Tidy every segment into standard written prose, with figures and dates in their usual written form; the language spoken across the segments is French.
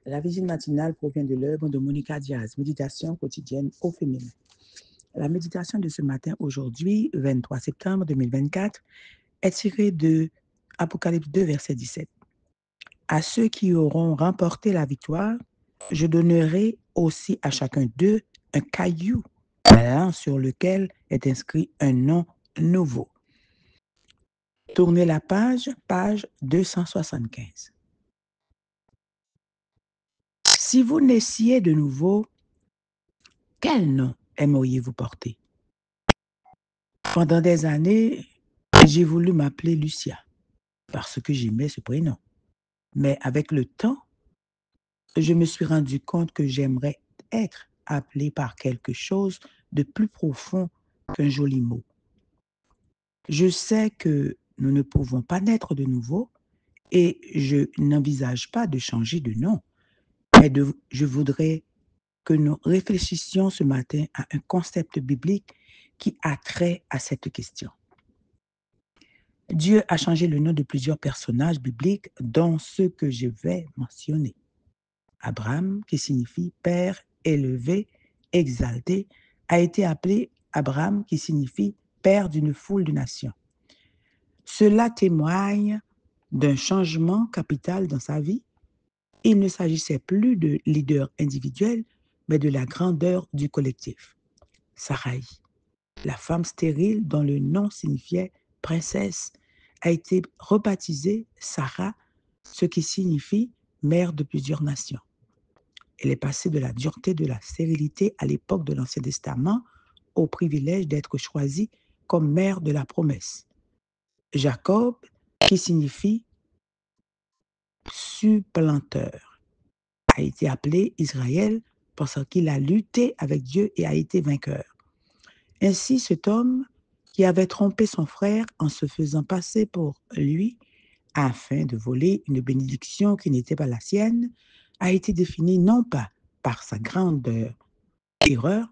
La vigile matinale provient de l'œuvre de Monica Diaz, Méditation quotidienne au féminin. La méditation de ce matin, aujourd'hui, 23 septembre 2024, est tirée de Apocalypse 2, verset 17. À ceux qui auront remporté la victoire, je donnerai aussi à chacun d'eux un caillou sur lequel est inscrit un nom nouveau. Tournez la page 275. Si vous naissiez de nouveau, quel nom aimeriez-vous porter? Pendant des années, j'ai voulu m'appeler Lucia parce que j'aimais ce prénom. Mais avec le temps, je me suis rendu compte que j'aimerais être appelée par quelque chose de plus profond qu'un joli mot. Je sais que nous ne pouvons pas naître de nouveau et je n'envisage pas de changer de nom, mais je voudrais que nous réfléchissions ce matin à un concept biblique qui a trait à cette question. Dieu a changé le nom de plusieurs personnages bibliques, dont ceux que je vais mentionner. Abraham, qui signifie Père élevé, exalté, a été appelé Abraham, qui signifie Père d'une foule de nations. Cela témoigne d'un changement capital dans sa vie. Il ne s'agissait plus de leader individuel, mais de la grandeur du collectif. Sarai, la femme stérile dont le nom signifiait princesse, a été rebaptisée Sarah, ce qui signifie mère de plusieurs nations. Elle est passée de la dureté de la stérilité à l'époque de l'Ancien Testament au privilège d'être choisie comme mère de la promesse. Jacob, qui signifie supplanteur, a été appelé Israël parce qu'il a lutté avec Dieu et a été vainqueur. Ainsi, cet homme qui avait trompé son frère en se faisant passer pour lui afin de voler une bénédiction qui n'était pas la sienne, a été défini non pas par sa grande erreur,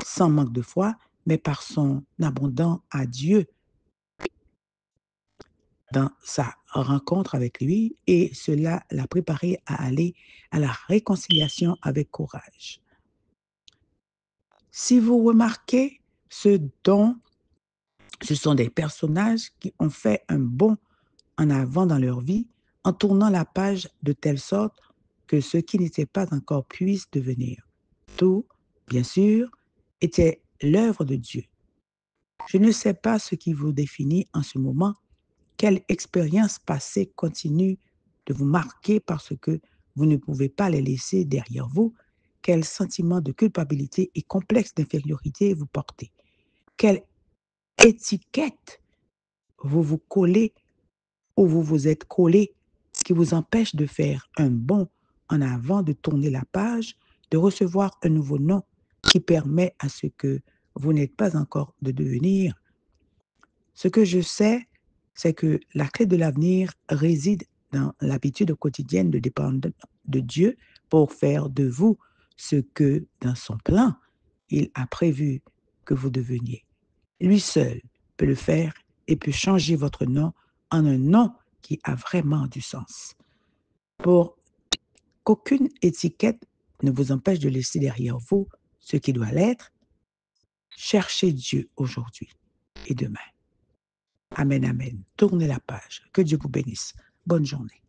sans manque de foi, mais par son abondant adieu dans sa rencontre avec lui, et cela l'a préparé à aller à la réconciliation avec courage. Si vous remarquez ce sont des personnages qui ont fait un bond en avant dans leur vie en tournant la page de telle sorte que ce qui n'était pas encore puisse devenir. Tout, bien sûr, était l'œuvre de Dieu. Je ne sais pas ce qui vous définit en ce moment, quelle expérience passée continue de vous marquer parce que vous ne pouvez pas les laisser derrière vous, quel sentiment de culpabilité et complexe d'infériorité vous portez, quelle étiquette vous vous collez ou vous vous êtes collé qui vous empêche de faire un bond en avant, de tourner la page, de recevoir un nouveau nom qui permet à ce que vous n'êtes pas encore de devenir. Ce que je sais, c'est que la clé de l'avenir réside dans l'habitude quotidienne de dépendre de Dieu pour faire de vous ce que, dans son plan, il a prévu que vous deveniez. Lui seul peut le faire et peut changer votre nom en un nom qui a vraiment du sens. Pour qu'aucune étiquette ne vous empêche de laisser derrière vous ce qui doit l'être, cherchez Dieu aujourd'hui et demain. Amen, amen. Tournez la page. Que Dieu vous bénisse. Bonne journée.